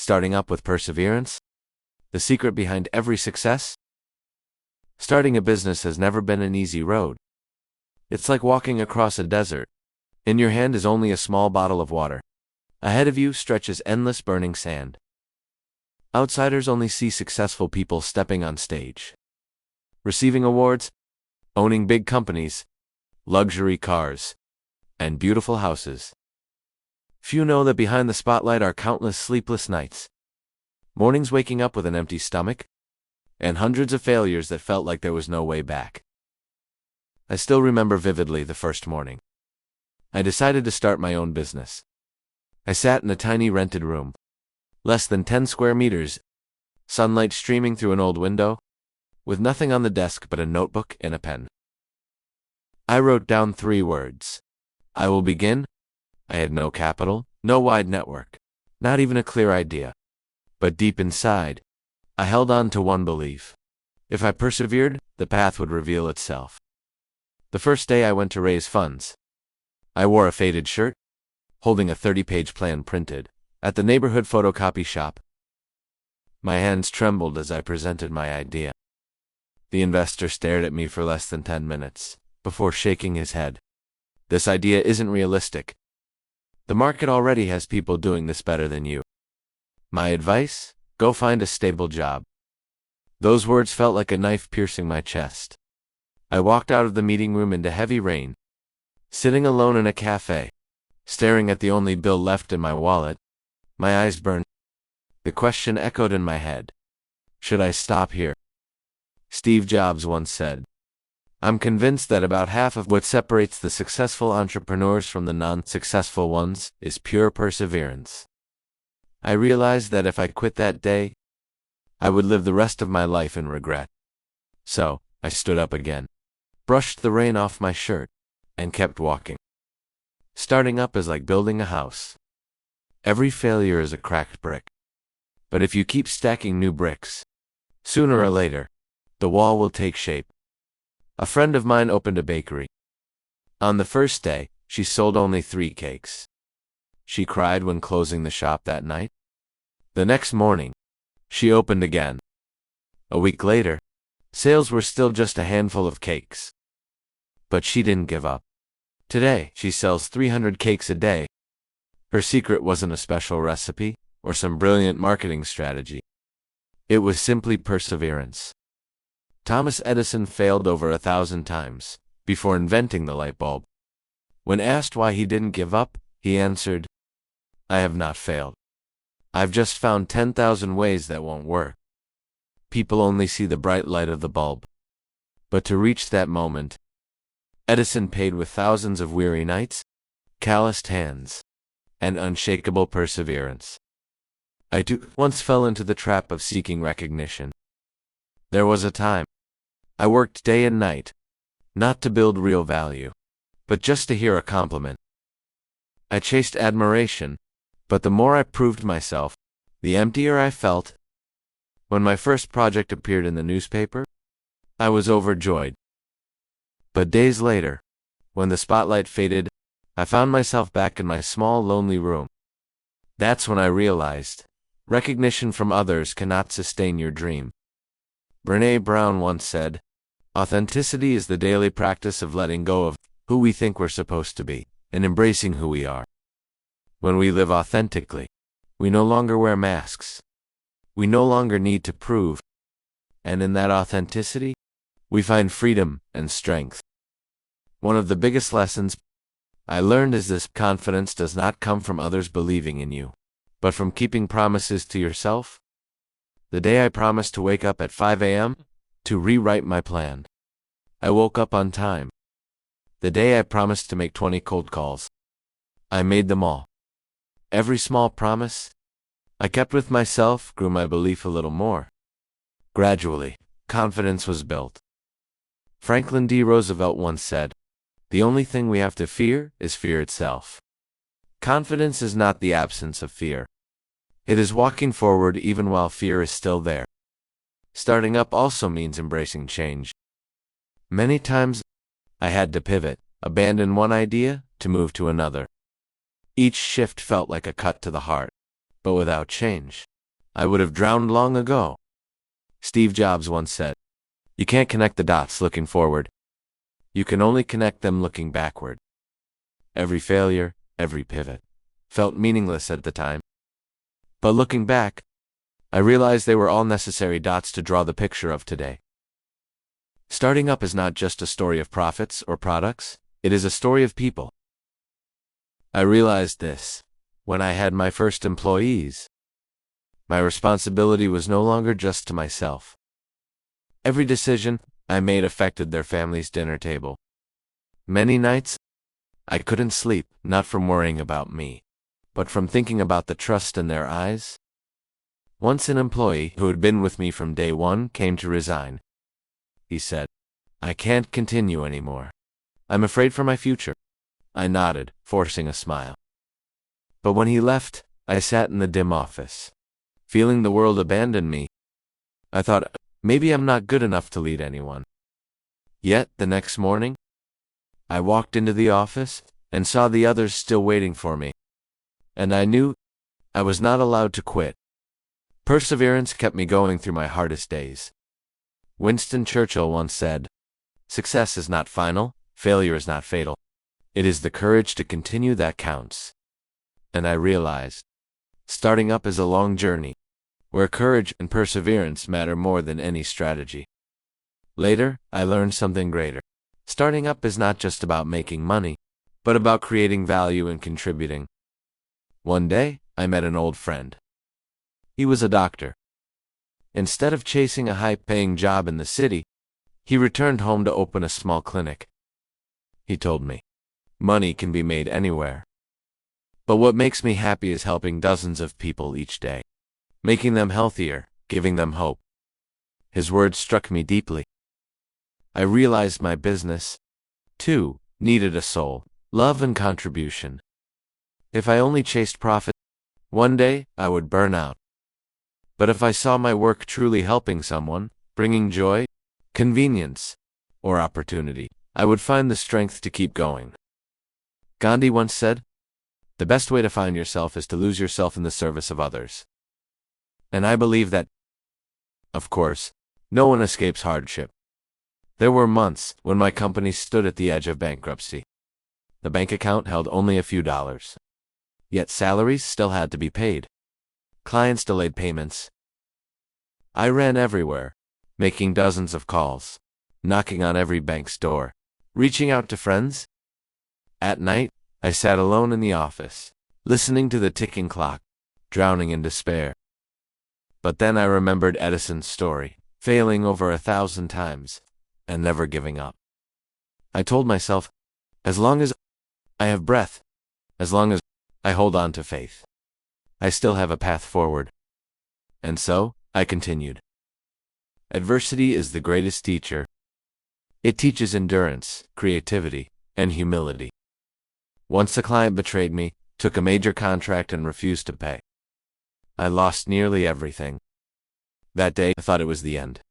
Starting up with perseverance? The secret behind every success? Starting a business has never been an easy road. It's like walking across a desert. In your hand is only a small bottle of water. Ahead of you stretches endless burning sand. Outsiders only see successful people stepping on stage, receiving awards, owning big companies, luxury cars, and beautiful houses. Few know that behind the spotlight are countless sleepless nights, mornings waking up with an empty stomach, and hundreds of failures that felt like there was no way back. I still remember vividly the first morning. I decided to start my own business. I sat in a tiny rented room, less than 10 square meters, sunlight streaming through an old window, with nothing on the desk but a notebook and a pen. I wrote down 3 words. I will begin. I had no capital, no wide network, not even a clear idea. But deep inside, I held on to one belief. If I persevered, the path would reveal itself. The first day I went to raise funds. I wore a faded shirt, holding a 30-page plan printed at the neighborhood photocopy shop. My hands trembled as I presented my idea. The investor stared at me for less than 10 minutes before shaking his head. This idea isn't realistic. The market already has people doing this better than you. My advice? Go find a stable job. Those words felt like a knife piercing my chest. I walked out of the meeting room into heavy rain, sitting alone in a cafe, staring at the only bill left in my wallet. My eyes burned. The question echoed in my head. Should I stop here? Steve Jobs once said, I'm convinced that about half of what separates the successful entrepreneurs from the non-successful ones is pure perseverance. I realized that if I quit that day, I would live the rest of my life in regret. So, I stood up again, brushed the rain off my shirt, and kept walking. Starting up is like building a house. Every failure is a cracked brick. But if you keep stacking new bricks, sooner or later, the wall will take shape. A friend of mine opened a bakery. On the first day, she sold only 3 cakes. She cried when closing the shop that night. The next morning, she opened again. A week later, sales were still just a handful of cakes. But she didn't give up. Today, she sells 300 cakes a day. Her secret wasn't a special recipe or some brilliant marketing strategy. It was simply perseverance. Thomas Edison failed over 1,000 times before inventing the light bulb. When asked why he didn't give up, he answered, I have not failed. I've just found 10,000 ways that won't work. People only see the bright light of the bulb. But to reach that moment, Edison paid with thousands of weary nights, calloused hands, and unshakable perseverance. I too once fell into the trap of seeking recognition. There was a time I worked day and night, not to build real value, but just to hear a compliment. I chased admiration, but the more I proved myself, the emptier I felt. When my first project appeared in the newspaper, I was overjoyed. But days later, when the spotlight faded, I found myself back in my small, lonely room. That's when I realized, recognition from others cannot sustain your dream. Brené Brown once said, authenticity is the daily practice of letting go of who we think we're supposed to be and embracing who we are. When we live authentically, we no longer wear masks. We no longer need to prove. And in that authenticity, we find freedom and strength. One of the biggest lessons I learned is this: confidence does not come from others believing in you, but from keeping promises to yourself. The day I promised to wake up at 5 a.m. to rewrite my plan, I woke up on time. The day I promised to make 20 cold calls, I made them all. Every small promise I kept with myself grew my belief a little more. Gradually, confidence was built. Franklin D. Roosevelt once said, the only thing we have to fear is fear itself. Confidence is not the absence of fear. It is walking forward even while fear is still there. Starting up also means embracing change. Many times, I had to pivot, abandon one idea, to move to another. Each shift felt like a cut to the heart, but without change, I would have drowned long ago. Steve Jobs once said, "You can't connect the dots looking forward. You can only connect them looking backward." Every failure, every pivot, felt meaningless at the time. But looking back, I realized they were all necessary dots to draw the picture of today. Starting up is not just a story of profits or products, it is a story of people. I realized this when I had my first employees. My responsibility was no longer just to myself. Every decision I made affected their family's dinner table. Many nights, I couldn't sleep, not from worrying about me, but from thinking about the trust in their eyes. Once an employee who had been with me from day one came to resign. He said, "I can't continue anymore. I'm afraid for my future." I nodded, forcing a smile. But when he left, I sat in the dim office, feeling the world abandon me. I thought, maybe I'm not good enough to lead anyone. Yet, the next morning, I walked into the office and saw the others still waiting for me. And I knew I was not allowed to quit. Perseverance kept me going through my hardest days. Winston Churchill once said, "Success is not final, failure is not fatal. It is the courage to continue that counts." And I realized, starting up is a long journey, where courage and perseverance matter more than any strategy. Later, I learned something greater. Starting up is not just about making money, but about creating value and contributing. One day, I met an old friend. He was a doctor. Instead of chasing a high-paying job in the city, he returned home to open a small clinic. He told me, "Money can be made anywhere. But what makes me happy is helping dozens of people each day, making them healthier, giving them hope." His words struck me deeply. I realized my business, too, needed a soul, love and contribution. If I only chased profit, one day I would burn out. But if I saw my work truly helping someone, bringing joy, convenience, or opportunity, I would find the strength to keep going. Gandhi once said, "The best way to find yourself is to lose yourself in the service of others." And I believe that. Of course, no one escapes hardship. There were months when my company stood at the edge of bankruptcy. The bank account held only a few dollars. Yet salaries still had to be paid. Clients delayed payments. I ran everywhere, making dozens of calls, knocking on every bank's door, reaching out to friends. At night, I sat alone in the office, listening to the ticking clock, drowning in despair. But then I remembered Edison's story, failing over 1,000 times, and never giving up. I told myself, as long as I have breath, as long as I hold on to faith, I still have a path forward. And so, I continued. Adversity is the greatest teacher. It teaches endurance, creativity, and humility. Once a client betrayed me, took a major contract and refused to pay. I lost nearly everything. That day, I thought it was the end.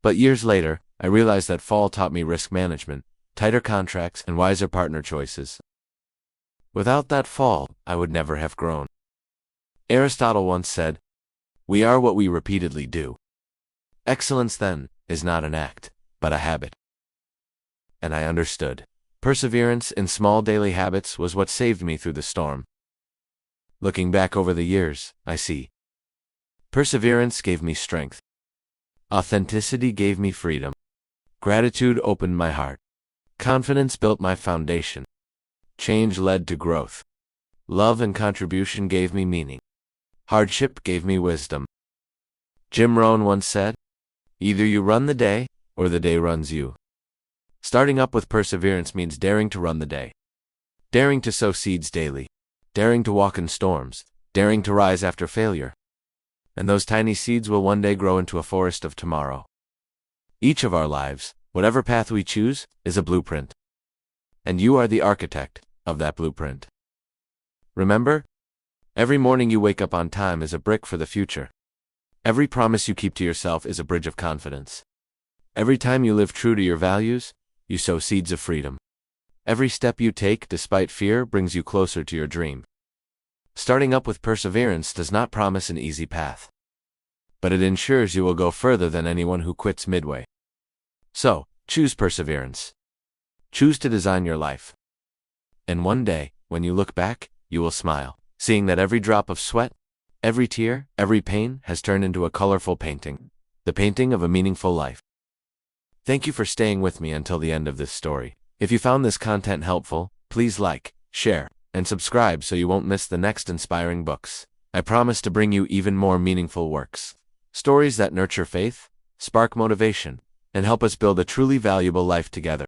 But years later, I realized that fall taught me risk management, tighter contracts, and wiser partner choices. Without that fall, I would never have grown. Aristotle once said, "We are what we repeatedly do." Excellence, then, is not an act, but a habit. And I understood. Perseverance in small daily habits was what saved me through the storm. Looking back over the years, I see. Perseverance gave me strength. Authenticity gave me freedom. Gratitude opened my heart. Confidence built my foundation. Change led to growth. Love and contribution gave me meaning. Hardship gave me wisdom. Jim Rohn once said, "Either you run the day, or the day runs you." Starting up with perseverance means daring to run the day. Daring to sow seeds daily. Daring to walk in storms. Daring to rise after failure. And those tiny seeds will one day grow into a forest of tomorrow. Each of our lives, whatever path we choose, is a blueprint. And you are the architect of that blueprint. Remember, every morning you wake up on time is a brick for the future. Every promise you keep to yourself is a bridge of confidence. Every time you live true to your values, you sow seeds of freedom. Every step you take, despite fear, brings you closer to your dream. Starting up with perseverance does not promise an easy path, but it ensures you will go further than anyone who quits midway. So, choose perseverance. Choose to design your life. And one day, when you look back, you will smile, seeing that every drop of sweat, every tear, every pain has turned into a colorful painting, the painting of a meaningful life. Thank you for staying with me until the end of this story. If you found this content helpful, please like, share, and subscribe so you won't miss the next inspiring books. I promise to bring you even more meaningful works. Stories that nurture faith, spark motivation, and help us build a truly valuable life together.